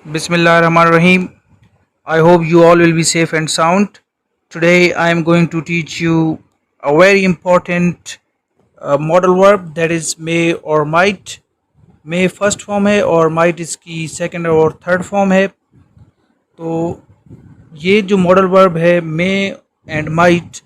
Bismillahirrahmanirrahim. I hope you all will be safe and sound. Today I am going to teach you a very important modal verb, that is may or might. May first form है और might इसकी second और third form है। तो ये जो modal verb है मे and might,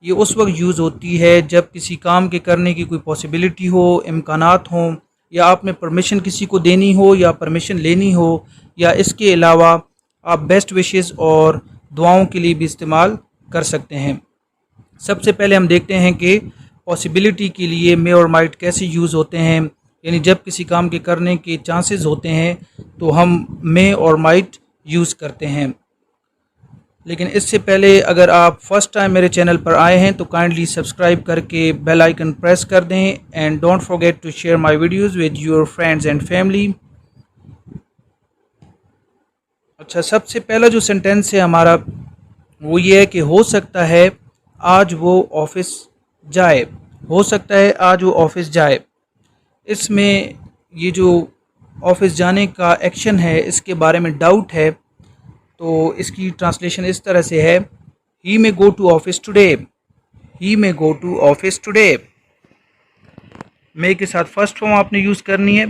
ये उस वक्त यूज़ होती है जब किसी काम के करने की कोई पॉसिबिलिटी हो, इम्कानात हों, या आपने परमिशन किसी को देनी हो या परमिशन लेनी हो, या इसके अलावा आप बेस्ट विशेस और दुआओं के लिए भी इस्तेमाल कर सकते हैं। सबसे पहले हम देखते हैं कि पॉसिबिलिटी के लिए मे और माइट कैसे यूज़ होते हैं, यानी जब किसी काम के करने के चांसेस होते हैं तो हम मे और माइट यूज़ करते हैं। लेकिन इससे पहले अगर आप फर्स्ट टाइम मेरे चैनल पर आए हैं तो काइंडली सब्सक्राइब करके बेल आइकन प्रेस कर दें and don't forget to share my videos with your friends and family. अच्छा, सबसे पहला जो सेंटेंस है हमारा वो ये है कि हो सकता है आज वो ऑफिस जाए। हो सकता है आज वो ऑफिस जाए। इसमें ये जो ऑफिस जाने का एक्शन है इसके बारे में डाउट है, तो इसकी ट्रांसलेशन इस तरह से है, he may go to office today. He may go to office today. May के साथ फर्स्ट फॉर्म आपने यूज़ करनी है,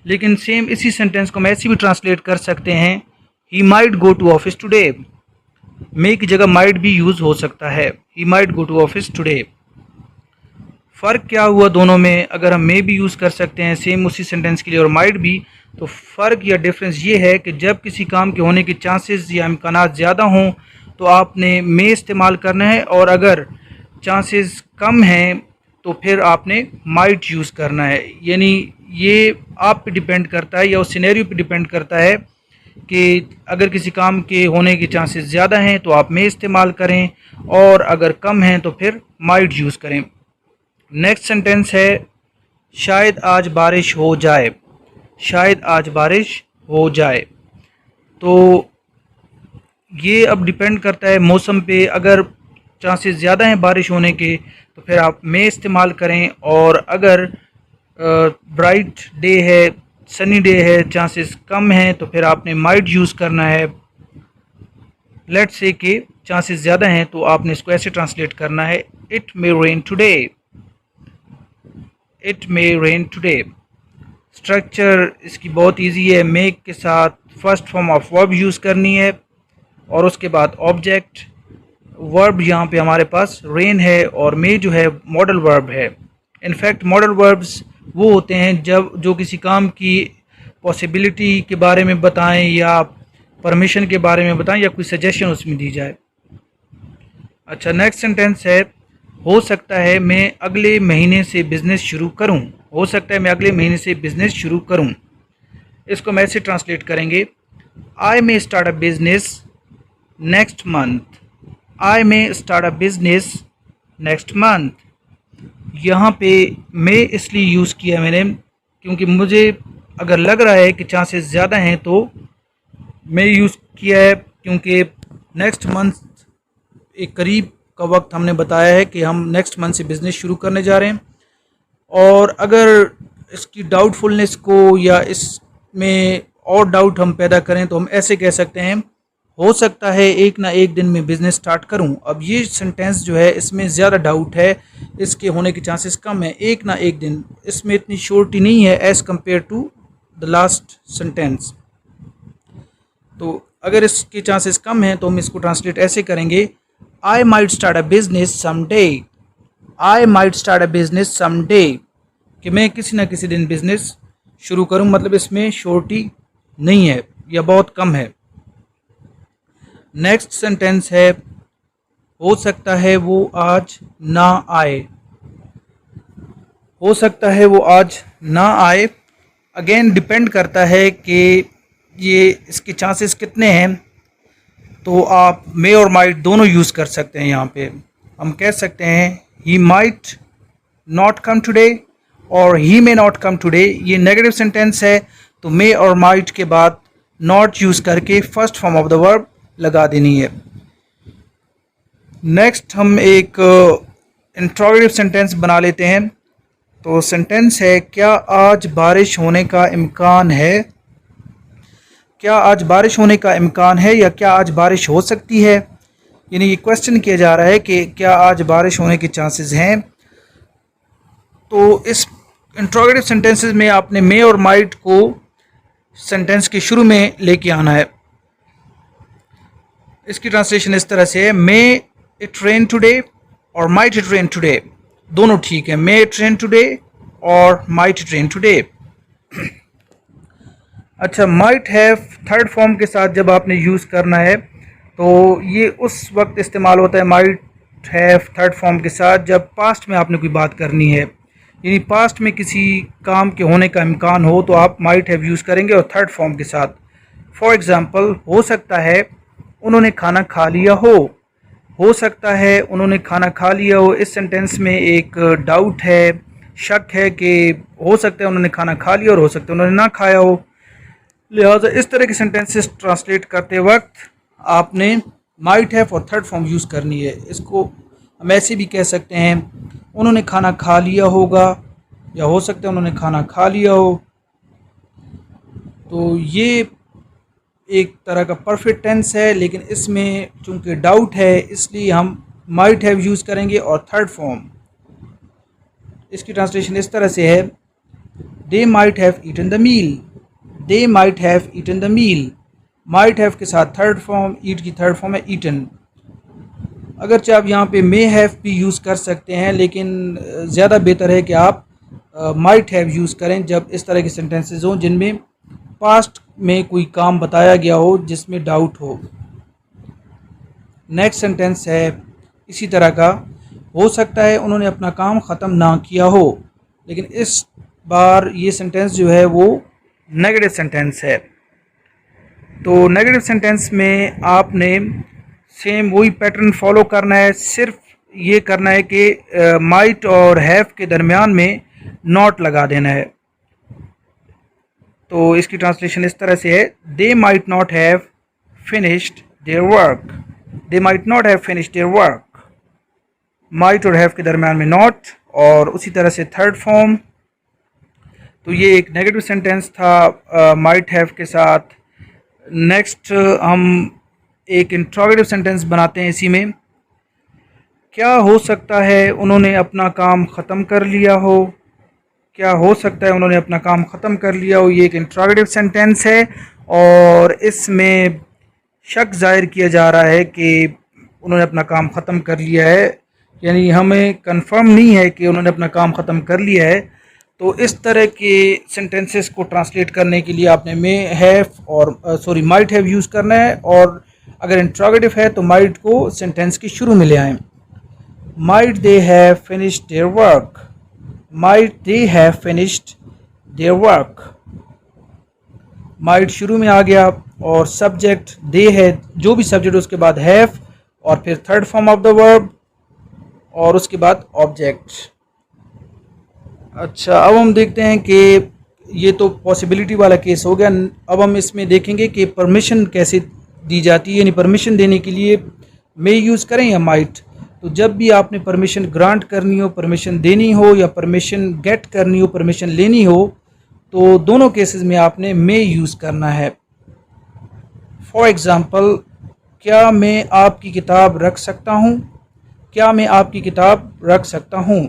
लेकिन सेम इसी सेंटेंस को हम ऐसे भी ट्रांसलेट कर सकते हैं, he might go to office today. May की जगह माइट भी यूज़ हो सकता है, he might go to office today. फ़र्क क्या हुआ दोनों में? अगर हम मे भी यूज़ कर सकते हैं सेम उसी सेंटेंस के लिए और माइट भी, तो फ़र्क या डिफरेंस ये है कि जब किसी काम के होने के चांसेस या इम्कानात ज़्यादा हों तो आपने मे इस्तेमाल करना है, और अगर चांसेस कम हैं तो फिर आपने माइट यूज़ करना है। यानी ये आप पे डिपेंड करता है या उस सिनेरियो पे डिपेंड करता है कि अगर किसी काम के होने के चांसेस ज़्यादा हैं तो आप मे इस्तेमाल करें, और अगर कम हैं तो फिर माइट यूज़ करें। नेक्स्ट सेंटेंस है, शायद आज बारिश हो जाए। शायद आज बारिश हो जाए। तो ये अब डिपेंड करता है मौसम पे। अगर चांसेस ज़्यादा हैं बारिश होने के तो फिर आप मे इस्तेमाल करें, और अगर ब्राइट डे है, सनी डे है, चांसेस कम हैं तो फिर आपने माइट यूज़ करना है। लेट्स से कि चांसेस ज़्यादा हैं तो आपने इसको ऐसे ट्रांसलेट करना है, it may rain today. It may rain today. Structure इसकी बहुत इजी है। मेक के साथ first form of verb use करनी है और उसके बाद ऑब्जेक्ट। वर्ब यहाँ पे हमारे पास रेन है और मे जो है मॉडल वर्ब है। इनफैक्ट मॉडल वर्ब्स वो होते हैं जब जो किसी काम की पॉसिबिलिटी के बारे में बताएं या परमिशन के बारे में बताएं या कोई सजेशन उसमें दी जाए। अच्छा, नेक्स्ट सेंटेंस है, हो सकता है मैं अगले महीने से बिज़नेस शुरू करूं। हो सकता है मैं अगले महीने से बिज़नेस शुरू करूं। इसको हम ऐसे ट्रांसलेट करेंगे, I may start a business next month. I may start a business next month. यहाँ पे मे इसलिए यूज़ किया मैंने क्योंकि मुझे अगर लग रहा है कि चांसेस ज़्यादा हैं तो मे यूज़ किया है, क्योंकि नेक्स्ट मंथ एक करीब का वक्त हमने बताया है कि हम नेक्स्ट मंथ से बिज़नेस शुरू करने जा रहे हैं। और अगर इसकी डाउटफुलनेस को या इसमें और डाउट हम पैदा करें तो हम ऐसे कह सकते हैं, हो सकता है एक ना एक दिन में बिज़नेस स्टार्ट करूं। अब ये सेंटेंस जो है इसमें ज़्यादा डाउट है, इसके होने के चांसेस कम है। एक ना एक दिन, इसमें इतनी श्योरिटी नहीं है as compare to the last sentence. तो अगर इसके चांसेस कम हैं तो हम इसको ट्रांसलेट ऐसे करेंगे, I might start a business someday. I might start a business someday, कि मैं किसी न किसी दिन बिज़नेस शुरू करूं। मतलब इसमें श्योरिटी नहीं है या बहुत कम है। नेक्स्ट सेंटेंस है, हो सकता है वो आज ना आए। हो सकता है वो आज ना आए। अगेन डिपेंड करता है कि ये इसके चांसेस कितने हैं। तो आप मे और माइट दोनों यूज़ कर सकते हैं। यहाँ पे हम कह सकते हैं, he might not come today और ही मे नॉट कम टुडे। ये नेगेटिव सेंटेंस है तो मे और माइट के बाद नॉट यूज़ करके first form of the verb लगा देनी है। नेक्स्ट हम एक इंट्रोगेटिव सेंटेंस बना लेते हैं। तो सेंटेंस है, क्या आज बारिश होने का इम्कान है? क्या आज बारिश होने का इम्कान है या क्या आज बारिश हो सकती है, यानी ये क्वेश्चन किया जा रहा है कि क्या आज बारिश होने के चांसेस हैं। तो इस इंट्रोगेटिव सेंटेंसेस में आपने मे और माइट को सेंटेंस के शुरू में लेके आना है। इसकी ट्रांसलेशन इस तरह से है, मे इट रेन टुडे और माइट इट रेन टुडे, दोनों ठीक है, मे इट रेन टुडे और माइट इट रेन टुडे। अच्छा, माइट हैव थर्ड फॉर्म के साथ जब आपने यूज़ करना है तो ये उस वक्त इस्तेमाल होता है माइट हैव थर्ड फॉर्म के साथ जब पास्ट में आपने कोई बात करनी है, यानी पास्ट में किसी काम के होने का इम्कान हो तो आप माइट हैव यूज़ करेंगे और थर्ड फॉर्म के साथ। फॉर एग्ज़ाम्पल, हो सकता है उन्होंने खाना खा लिया हो सकता है उन्होंने खाना खा लिया हो। इस सेंटेंस में एक डाउट है, शक है कि हो सकता है उन्होंने खाना खा लिया और हो सकता है उन्होंने ना खाया हो। लिहाजा इस तरह के सेंटेंसेस ट्रांसलेट करते वक्त आपने माइट हैव और थर्ड फॉर्म यूज़ करनी है। इसको हम ऐसे भी कह सकते हैं, उन्होंने खाना खा लिया होगा या हो सकता है उन्होंने खाना खा लिया हो। तो ये एक तरह का परफेक्ट टेंस है, लेकिन इसमें चूंकि डाउट है इसलिए हम माइट हैव यूज़ करेंगे और थर्ड फॉर्म। इसकी ट्रांसलेशन इस तरह से है, they might have eaten the meal, they might have eaten the meal. Might have के साथ थर्ड फॉर्म, ईट की थर्ड फॉर्म है ईटन। अगरचे आप यहाँ पे मे हैव भी यूज़ कर सकते हैं, लेकिन ज़्यादा बेहतर है कि आप माइट हैव यूज़ करें जब इस तरह के सेंटेंसेस हों जिनमें पास्ट में कोई काम बताया गया हो जिसमें डाउट हो। नेक्स्ट सेंटेंस है इसी तरह का, हो सकता है उन्होंने अपना काम ख़त्म ना किया हो, लेकिन इस बार ये सेंटेंस जो है वो नेगेटिव सेंटेंस है। तो नेगेटिव सेंटेंस में आपने सेम वही पैटर्न फॉलो करना है, सिर्फ ये करना है कि माइट और हैव के दरमियान में नॉट लगा देना है। तो इसकी ट्रांसलेशन इस तरह से है, they might not have finished their work, they might not have finished their work. Might और हैव के दरमियान में नॉट, और उसी तरह से थर्ड फॉर्म। तो ये एक नेगेटिव सेंटेंस था माइट हैव के साथ। नेक्स्ट हम एक इंट्रोगेटिव सेंटेंस बनाते हैं इसी में, क्या हो सकता है उन्होंने अपना काम ख़त्म कर लिया हो, क्या हो सकता है उन्होंने अपना काम ख़त्म कर लिया हो। ये एक इंट्रोगेटिव सेंटेंस है और इसमें शक ज़ाहिर किया जा रहा है कि उन्होंने अपना काम ख़त्म कर लिया है, यानी हमें कंफर्म नहीं है कि उन्होंने अपना काम ख़त्म कर लिया है। तो इस तरह के सेंटेंसेस को ट्रांसलेट करने के लिए आपने मे हैव और माइट हैव यूज़ करना है, और अगर इंट्रोगेटिव है तो माइट को सेंटेंस के शुरू में ले आएँ। Might they have finished their work, might they have finished their work. Might शुरू में आ गया और सब्जेक्ट दे है, जो भी सब्जेक्ट उसके बाद हैव और फिर third form of the verb और उसके बाद ऑब्जेक्ट। अच्छा, अब हम देखते हैं कि ये तो पॉसिबिलिटी वाला केस हो गया। अब हम इसमें देखेंगे कि परमिशन कैसे दी जाती है, यानी परमिशन देने के लिए मे यूज़ करें या माइट। तो जब भी आपने परमिशन ग्रांट करनी हो, परमिशन देनी हो, या परमिशन गेट करनी हो, परमिशन लेनी हो, तो दोनों केसेस में आपने मे यूज़ करना है। फॉर एग्ज़ाम्पल, क्या मैं आपकी किताब रख सकता हूँ, क्या मैं आपकी किताब रख सकता हूँ।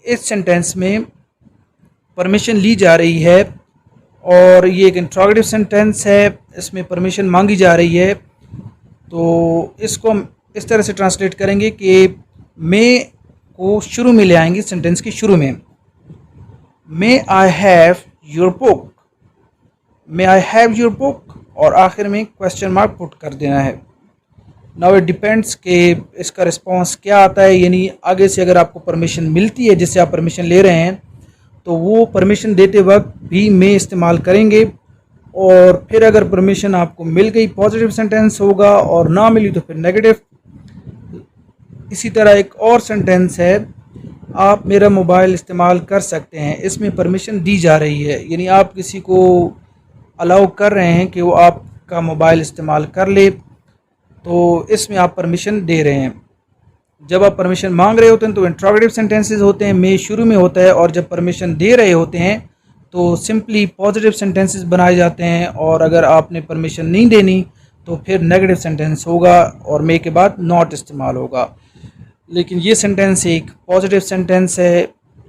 इस सेंटेंस में परमिशन ली जा रही है और ये एक इंट्रोगेटिव सेंटेंस है, इसमें परमिशन मांगी जा रही है। तो इसको हम इस तरह से ट्रांसलेट करेंगे कि मे को शुरू में ले आएंगे सेंटेंस के शुरू में, may I have your book, may I have your book, और आखिर में क्वेश्चन मार्क पुट कर देना है। नाउ इट डिपेंड्स कि इसका रिस्पांस क्या आता है, यानी आगे से अगर आपको परमिशन मिलती है जिससे आप परमिशन ले रहे हैं तो वो परमिशन देते वक्त भी मे इस्तेमाल करेंगे, और फिर अगर परमिशन आपको मिल गई पॉजिटिव सेंटेंस होगा और ना मिली तो फिर नेगेटिव। इसी तरह एक और सेंटेंस है, आप मेरा मोबाइल इस्तेमाल कर सकते हैं। इसमें परमिशन दी जा रही है, यानी आप किसी को अलाउ कर रहे हैं कि वो आपका मोबाइल इस्तेमाल कर ले, तो इसमें आप परमिशन दे रहे हैं। जब आप परमिशन मांग रहे होते हैं तो इंट्रोगेटिव सेंटेंसेस होते हैं, मे शुरू में होता है, और जब परमिशन दे रहे होते हैं तो सिंपली पॉजिटिव सेंटेंसेस बनाए जाते हैं, और अगर आपने परमिशन नहीं देनी तो फिर नेगेटिव सेंटेंस होगा और मे के बाद नॉट इस्तेमाल होगा। लेकिन ये सेंटेंस एक पॉजिटिव सेंटेंस है,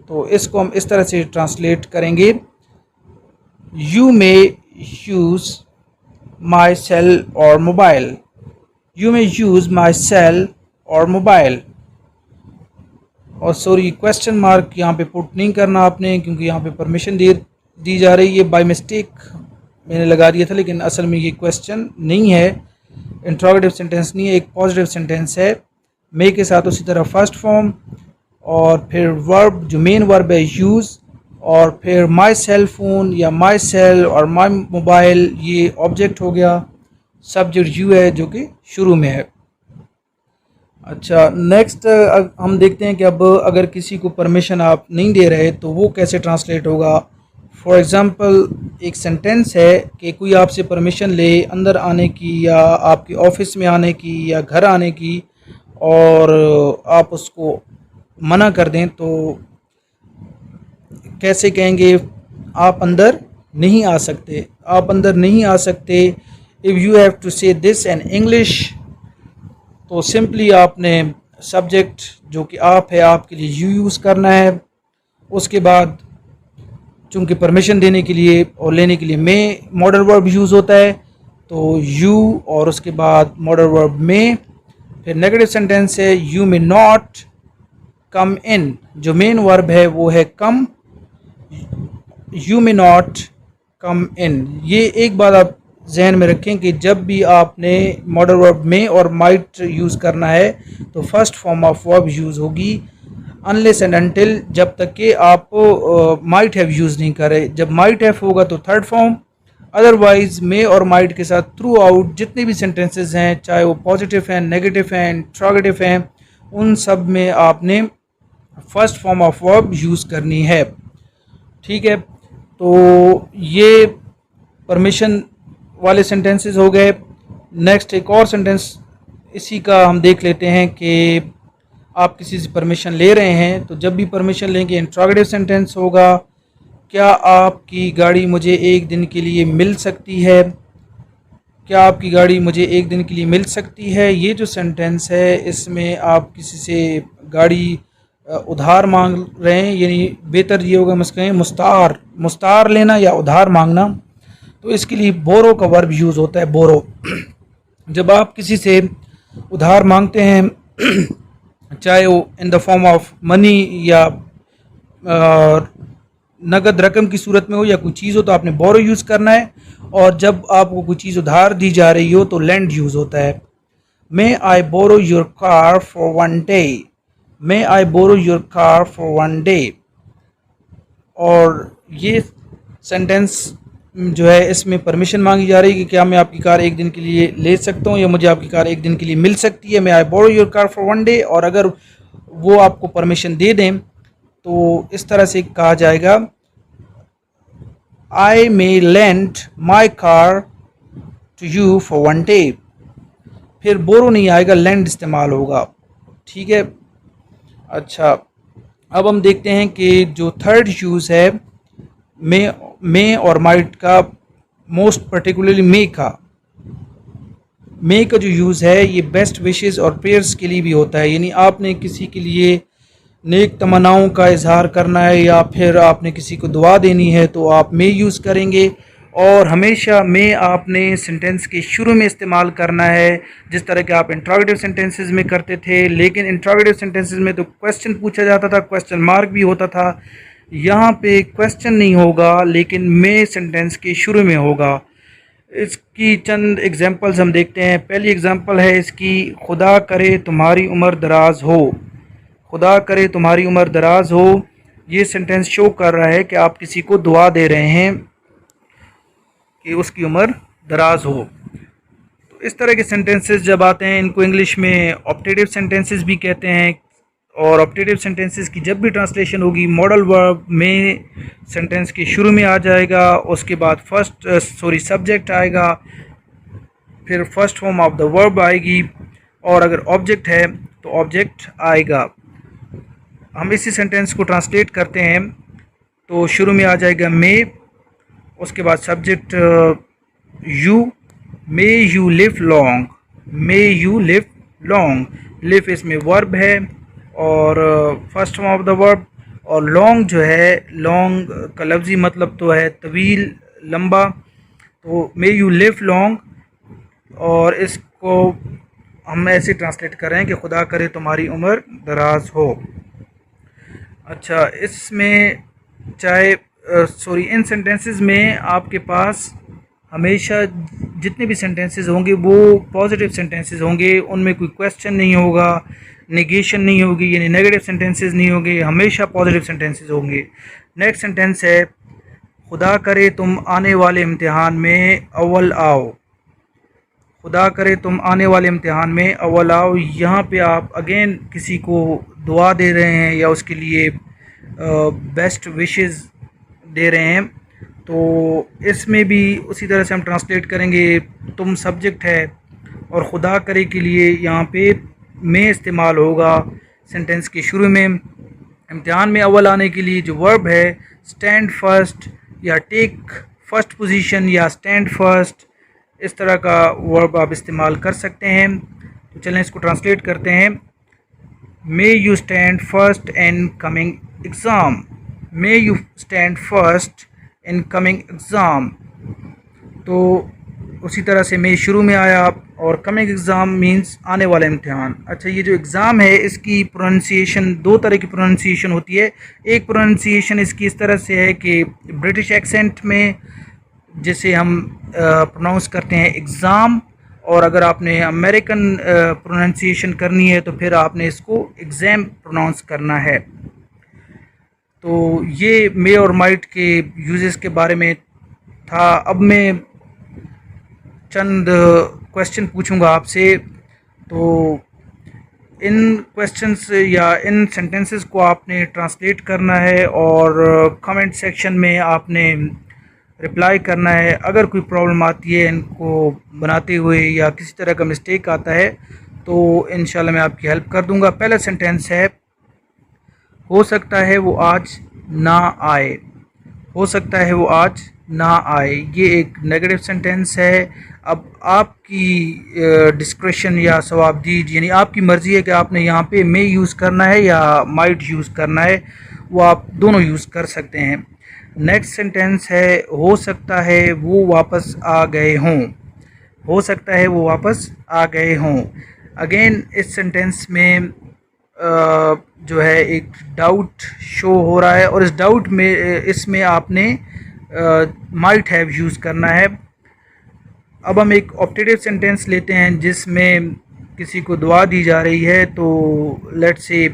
तो इसको हम इस तरह से ट्रांसलेट करेंगे, you may use my cell और mobile, you may use my cell और मोबाइल। और सॉरी, क्वेश्चन मार्क यहाँ पे पुट नहीं करना आपने, क्योंकि यहाँ पे परमिशन दी जा रही है, बाय मिस्टेक मैंने लगा दिया था, लेकिन असल में ये क्वेश्चन नहीं है, इंट्रोगेटिव सेंटेंस नहीं है, एक पॉजिटिव सेंटेंस है। मे के साथ उसी तरह फर्स्ट फॉर्म, और फिर वर्ब जो मेन वर्ब है यूज़, और फिर माई सेल फ़ोन या माई सेल और माई मोबाइल ये ऑब्जेक्ट हो गया, सब्जेक्ट यू है जो कि शुरू में है। अच्छा, नेक्स्ट हम देखते हैं कि अब अगर किसी को परमिशन आप नहीं दे रहे तो वो कैसे ट्रांसलेट होगा। फॉर एग्ज़ाम्पल एक सेंटेंस है कि कोई आपसे परमिशन ले अंदर आने की या आपके ऑफिस में आने की या घर आने की, और आप उसको मना कर दें तो कैसे कहेंगे, आप अंदर नहीं आ सकते, आप अंदर नहीं आ सकते। इफ़ यू हैव टू से दिस इन इंग्लिश, तो सिंपली आपने सब्जेक्ट जो कि आप है आपके लिए यू यूज़ करना है, उसके बाद चूँकि परमिशन देने के लिए और लेने के लिए मे मॉडल वर्ब यूज़ होता है, तो यू और उसके बाद मॉडल वर्ब मे। फिर नेगेटिव सेंटेंस है यू मे नॉट कम इन, जो मेन वर्ब है वो है कम, यू मे नॉट कम इन। ये एक बात आप जहन में रखें कि जब भी आपने मॉडल वर्ब में और माइट यूज़ करना है तो first form of verb use होगी, अनलेस एंड अनटिल, जब तक कि आप माइट हैव यूज़ नहीं करें। जब माइट हैव होगा तो थर्ड फॉर्म, अदरवाइज मे और माइट के साथ थ्रू आउट जितने भी सेंटेंसेस हैं, चाहे वो पॉजिटिव हैं, नेगेटिव हैं, इंट्रोगेटिव हैं, उन सब में आपने first form of verb use करनी है। ठीक है, तो ये परमिशन वाले सेंटेंसेस हो गए। नेक्स्ट एक और सेंटेंस इसी का हम देख लेते हैं कि आप किसी से परमिशन ले रहे हैं, तो जब भी परमिशन लेंगे इंट्रोगेटिव सेंटेंस होगा, क्या आपकी गाड़ी मुझे एक दिन के लिए मिल सकती है, क्या आपकी गाड़ी मुझे एक दिन के लिए मिल सकती है। ये जो सेंटेंस है इसमें आप किसी से गाड़ी उधार मांग रहे हैं, यानी बेहतर ये होगा कहें मुस्तार लेना या उधार मांगना, तो इसके लिए बोरो का वर्ब यूज़ होता है, बोरो। जब आप किसी से उधार मांगते हैं, चाहे वो in the form of money या नगद रकम की सूरत में हो या कोई चीज़ हो, तो आपने बोरो यूज़ करना है। और जब आपको कोई चीज़ उधार दी जा रही हो तो लेंड यूज़ होता है। May I borrow your car for one day, may I borrow your car for one day. और ये सेंटेंस जो है इसमें परमिशन मांगी जा रही है कि क्या मैं आपकी कार एक दिन के लिए ले सकता हूँ या मुझे आपकी कार एक दिन के लिए मिल सकती है, may I borrow your car for one day. और अगर वो आपको परमिशन दे दें तो इस तरह से कहा जाएगा, I may lend my car to you for one day. फिर बोरो नहीं आएगा, लेंड इस्तेमाल होगा। ठीक है, अच्छा, अब हम देखते हैं कि जो थर्ड यूज़ है मे और माइट का, मोस्ट पर्टिकुलरली मे का जो यूज़ है ये बेस्ट विशेस और प्रेयर्स के लिए भी होता है, यानी आपने किसी के लिए नेक तमन्नाओं का इजहार करना है या फिर आपने किसी को दुआ देनी है तो आप मे यूज़ करेंगे। और हमेशा मे आपने सेंटेंस के शुरू में इस्तेमाल करना है, जिस तरह के आप इंट्रोगेटिव सेंटेंसेस में करते थे। लेकिन इंट्रोगेटिव सेंटेंसेस में तो क्वेश्चन पूछा जाता था, क्वेश्चन मार्क भी होता था, यहाँ पे क्वेश्चन नहीं होगा लेकिन मे सेंटेंस के शुरू में होगा। इसकी चंद एग्जांपल्स हम देखते हैं। पहली एग्जांपल है इसकी, खुदा करे तुम्हारी उम्र दराज हो, खुदा करे तुम्हारी उम्र दराज हो। ये सेंटेंस शो कर रहा है कि आप किसी को दुआ दे रहे हैं कि उसकी उम्र दराज हो। तो इस तरह के सेंटेंसेस जब आते हैं इनको इंग्लिश में ऑप्टेटिव सेंटेंसेस भी कहते हैं। और ऑप्टेटिव सेंटेंसेस की जब भी ट्रांसलेशन होगी, मॉडल वर्ब में सेंटेंस के शुरू में आ जाएगा, उसके बाद सब्जेक्ट आएगा, फिर first form of the verb आएगी, और अगर ऑब्जेक्ट है तो ऑब्जेक्ट आएगा। हम इसी सेंटेंस को ट्रांसलेट करते हैं। तो शुरू में आ जाएगा मे, उसके बाद subject you, may you live long, may you live long, live इसमें वर्ब है और first form of the verb, और लॉन्ग जो है, लॉन्ग का लफ्ज़ी मतलब तो है तवील, लंबा, तो मे यू लिव लॉन्ग, और इसको हम ऐसे ट्रांसलेट करें कि खुदा करे तुम्हारी उम्र दराज हो। अच्छा, इसमें चाहे सॉरी इन सेंटेंसेस में आपके पास हमेशा जितने भी सेंटेंसेस होंगे वो पॉजिटिव सेंटेंसेस होंगे, उनमें कोई क्वेश्चन नहीं होगा, नेगेशन नहीं होगी, यानी नेगेटिव सेंटेंसेस नहीं होंगे, हमेशा पॉजिटिव सेंटेंसेस होंगे। नेक्स्ट सेंटेंस है खुदा करे तुम आने वाले इम्तिहान में अव्वल आओ, खुदा करे तुम आने वाले इम्तिहान में अव्वल आओ। यहाँ पे आप अगेन किसी को दुआ दे रहे हैं या उसके लिए बेस्ट विशेस दे रहे हैं, तो इसमें भी उसी तरह से हम ट्रांसलेट करेंगे, तुम सब्जेक्ट है और खुदा करे के लिए यहाँ पे में इस्तेमाल होगा सेंटेंस के शुरू में। इम्तिहान में अव्वल आने के लिए जो वर्ब है स्टैंड फर्स्ट या टेक फर्स्ट पोजीशन या स्टैंड फर्स्ट, इस तरह का वर्ब आप इस्तेमाल कर सकते हैं। तो चलें इसको ट्रांसलेट करते हैं। May you stand first in coming exam, may you stand first in coming exam, तो उसी तरह से मे शुरू में आया और कमिंग एग्ज़ाम मींस आने वाला इम्तिहान। अच्छा, ये जो एग्ज़ाम है इसकी प्रोनाउंसिएशन, दो तरह की प्रोनाउंसिएशन होती है। एक प्रोनाउंसिएशन इसकी इस तरह से है कि ब्रिटिश एक्सेंट में जिसे हम प्रोनाउंस करते हैं एग्ज़ाम, और अगर आपने अमेरिकन प्रोनाउंसिएशन करनी है तो फिर आपने इसको एग्ज़ाम प्रोनाउंस करना है। तो ये मे और माइट के यूजेस के बारे में था। अब मैं चंद क्वेश्चन पूछूंगा आपसे, तो इन क्वेश्चंस या इन सेंटेंसेस को आपने ट्रांसलेट करना है और कमेंट सेक्शन में आपने रिप्लाई करना है। अगर कोई प्रॉब्लम आती है इनको बनाते हुए या किसी तरह का मिस्टेक आता है तो इंशाल्लाह मैं आपकी हेल्प कर दूंगा। पहला सेंटेंस है हो सकता है वो आज ना आए, हो सकता है वो आज ना आए, ये एक नेगेटिव सेंटेंस है। अब आपकी डिस्क्रिप्शन या सवाबदीद, यानी आपकी मर्ज़ी है कि आपने यहाँ पे मे यूज़ करना है या माइट यूज़ करना है, वो आप दोनों यूज़ कर सकते हैं। नेक्स्ट सेंटेंस है हो सकता है वो वापस आ गए हों, हो सकता है वो वापस आ गए हों। अगेन इस सेंटेंस में जो है एक डाउट शो हो रहा है और इस डाउट में इसमें आपने माइट हैव यूज़ करना है। अब हम एक ऑप्टेटिव सेंटेंस लेते हैं जिसमें किसी को दुआ दी जा रही है, तो लेट्स से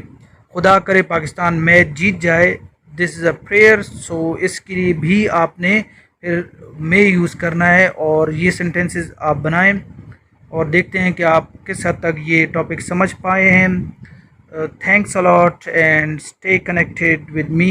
खुदा करे पाकिस्तान मैच जीत जाए, दिस इज़ अ प्रेयर, सो इसके लिए भी आपने फिर मे यूज़ करना है और ये सेंटेंसेस आप बनाएं और देखते हैं कि आप किस हद तक ये टॉपिक समझ पाए हैं। Thanks a lot and stay connected with me.